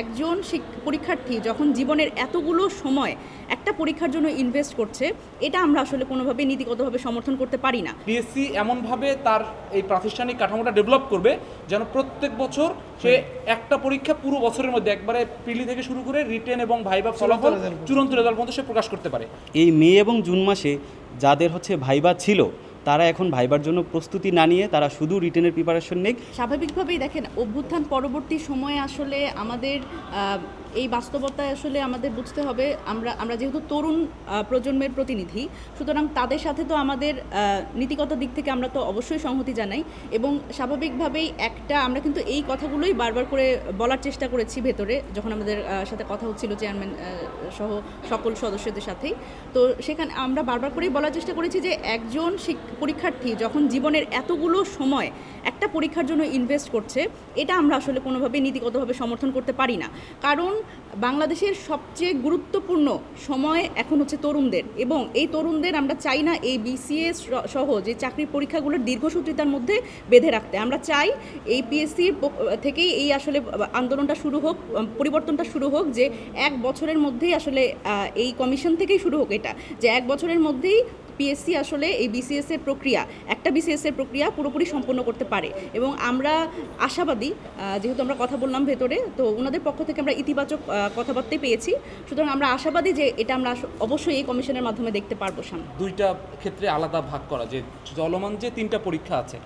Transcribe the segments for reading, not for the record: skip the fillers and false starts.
একজন পরীক্ষার্থী যখন জীবনের এতগুলো সময় একটা পরীক্ষার জন্য ইনভেস্ট করছে, এটা আমরা আসলে কোনোভাবে নীতিগতভাবে সমর্থন করতে পারি না। পিএসসি এমনভাবে তার এই প্রাতিষ্ঠানিক কাঠামোটা ডেভেলপ করবে যেন প্রত্যেক বছর সে একটা পরীক্ষা পুরো বছরের মধ্যে একবারে প্রিলি থেকে শুরু করে রিটেন এবং ভাইবা ফলাফল চূড়ান্ত রেজাল্ট পর্যন্ত সে প্রকাশ করতে পারে। এই মে এবং জুন মাসে যাদের ভাইবা ছিল, তারা এখন ভাইবার জন্য প্রস্তুতি না নিয়ে তারা শুধু রিটেনের প্রিপারেশন নেক। স্বাভাবিকভাবেই দেখেন, অভ্যুত্থান পরবর্তী সময়ে আসলে আমাদের এই বাস্তবতায় আসলে আমাদের বুঝতে হবে, আমরা যেহেতু তরুণ প্রজন্মের প্রতিনিধি, সুতরাং তাদের সাথে তো আমাদের নীতিগত দিক থেকে আমরা তো অবশ্যই সংহতি জানাই। এবং স্বাভাবিকভাবেই আমরা কিন্তু এই কথাগুলোই বারবার করে বলার চেষ্টা করেছি ভেতরে, যখন আমাদের সাথে কথা হচ্ছিল চেয়ারম্যান সহ সকল সদস্যদের সাথেই। তো সেখানে আমরা বারবার করেই বলার চেষ্টা করেছি যে একজন পরীক্ষার্থী যখন জীবনের এতগুলো সময় একটা পরীক্ষার জন্য ইনভেস্ট করছে, এটা আমরা আসলে কোনোভাবে নীতিগতভাবে সমর্থন করতে পারি না। কারণ বাংলাদেশের সবচেয়ে গুরুত্বপূর্ণ সময় এখন হচ্ছে তরুণদের, এবং এই তরুণদের আমরা চাই না এই বিসিএস সহ যে চাকরির পরীক্ষাগুলোর দীর্ঘসূত্রিতার মধ্যে বেঁধে রাখতে। আমরা চাই এই পিএসসির থেকেই এই আসলে আন্দোলনটা শুরু হোক, পরিবর্তনটা শুরু হোক, যে 1 বছরের মধ্যেই আসলে এই কমিশন থেকেই শুরু হোক এটা, যে 1 বছরের মধ্যেই পিএসসি আসলে এই বিসিএসের প্রক্রিয়া, একটা বিসিএসের প্রক্রিয়া পুরোপুরি সম্পন্ন করতে পারে। এবং আমরা আশাবাদী, যেহেতু আমরা কথা বললাম ভেতরে, তো ওনাদের পক্ষ থেকে আমরা ইতিবাচক কথাবার্তাই পেয়েছি। সুতরাং আমরা আশাবাদী যে এটা আমরা অবশ্যই এই কমিশনের মাধ্যমে দেখতে পারবো সামনে। দুইটা ক্ষেত্রে আলাদা ভাগ করা, যে চলমান যে 3টা পরীক্ষা আছে,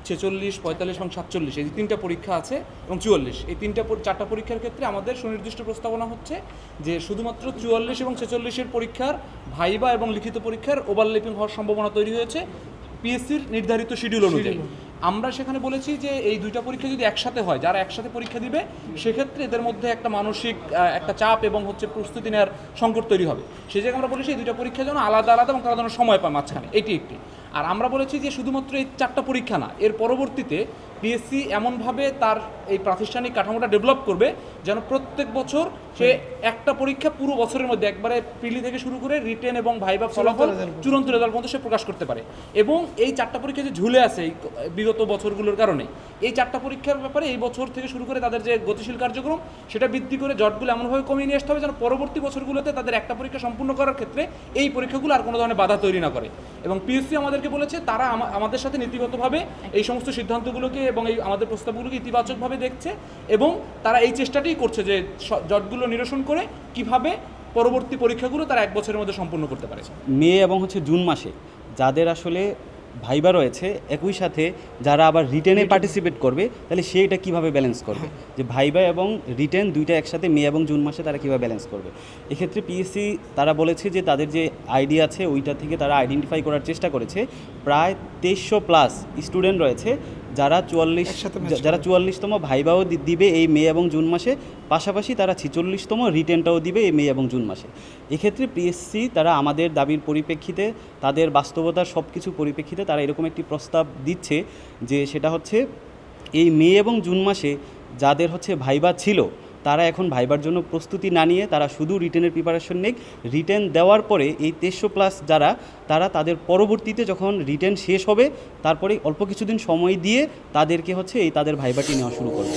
46, 45 এবং 47, এই 3টা পরীক্ষা আছে, এবং 44, এই 4টা পরীক্ষার ক্ষেত্রে আমাদের সুনির্দিষ্ট প্রস্তাবনা হচ্ছে যে শুধুমাত্র 44 এবং 46-এর পরীক্ষার ভাইবা এবং লিখিত পরীক্ষার ওভারল্যাপিং হওয়ার সম্ভাবনা তৈরি হয়েছে পিএসসির নির্ধারিত শিডিউল অনুযায়ী। আমরা সেখানে বলেছি যে এই 2টা পরীক্ষা যদি একসাথে হয়, যারা একসাথে পরীক্ষা দিবে, সেক্ষেত্রে এদের মধ্যে একটা মানসিক একটা চাপ এবং প্রস্তুতি নেওয়ার সংকট তৈরি হবে। সেই জায়গায় আমরা বলেছি এই 2টা পরীক্ষা যেন আলাদা আলাদা এবং তারা যেন সময় পায় মাঝখানে, এটি একটি। আর আমরা বলেছি যে শুধুমাত্র এই 4টা পরীক্ষা না, এর পরবর্তীতে পিএসসি এমনভাবে তার এই প্রাতিষ্ঠানিক কাঠামোটা ডেভেলপ করবে যেন প্রত্যেক বছর সে একটা পরীক্ষা পুরো বছরের মধ্যে একবারে প্রিলি থেকে শুরু করে রিটেন এবং ভাইবা ফলাফল চূড়ান্ত রেজাল্ট পর্যন্ত সে প্রকাশ করতে পারে। এবং এই 4টা পরীক্ষা যে ঝুলে আছে এই বিগত বছরগুলোর কারণে, এই 4টা পরীক্ষার ব্যাপারে এই বছর থেকে শুরু করে তাদের যে গতিশীল কার্যক্রম, সেটা বৃদ্ধি করে জটগুলো এমনভাবে কমিয়ে নিয়ে আসতে হবে যেন পরবর্তী বছরগুলোতে তাদের একটা পরীক্ষা সম্পূর্ণ করার ক্ষেত্রে এই পরীক্ষাগুলো আর কোনো ধরনের বাধা তৈরি না করে। এবং পিএসসি আমাদেরকে বলেছে তারা আমাদের সাথে নীতিগতভাবে এই সমস্ত সিদ্ধান্তগুলোকে এবং এই আমাদের প্রস্তাবগুলোকে ইতিবাচকভাবে দেখছে, এবং তারা এই চেষ্টাটাই করছে যে জটগুলো নিরসন করে কিভাবে পরবর্তী পরীক্ষাগুলো তারা 1 বছরের মধ্যে সম্পূর্ণ করতে পারে। মে এবং জুন মাসে যাদের ভাইবা রয়েছে, একই সাথে যারা আবার রিটেনে পার্টিসিপেট করবে, তাহলে এটা কীভাবে ব্যালেন্স করবে, যে ভাইবা এবং রিটেন দুইটা একসাথে মে এবং জুন মাসে তারা কীভাবে ব্যালেন্স করবে। এক্ষেত্রে পিএসসি তারা বলেছে যে তাদের যে আইডি আছে ওইটা থেকে তারা আইডেন্টিফাই করার চেষ্টা করেছে, প্রায় 2300+ স্টুডেন্ট রয়েছে যারা 44তম ভাইবাও দিবে এই মে এবং জুন মাসে, পাশাপাশি তারা 46তম রিটেনটাও দিবে এই মে এবং জুন মাসে। এক্ষেত্রে পিএসসি তারা আমাদের দাবির পরিপ্রেক্ষিতে, তাদের বাস্তবতার সব কিছু পরিপ্রেক্ষিতে তারা এরকম একটি প্রস্তাব দিচ্ছে যে সেটা হচ্ছে এই মে এবং জুন মাসে যাদের ভাইবা ছিল, তারা এখন ভাইবার জন্য প্রস্তুতি না নিয়ে তারা শুধু রিটেনের প্রিপারেশন নেক। রিটেন দেওয়ার পরে এই 2300+ তারা তাদের পরবর্তীতে যখন রিটেন শেষ হবে, তারপরে অল্প কিছুদিন সময় দিয়ে তাদেরকে তাদের ভাইবাটি নেওয়া শুরু করবে।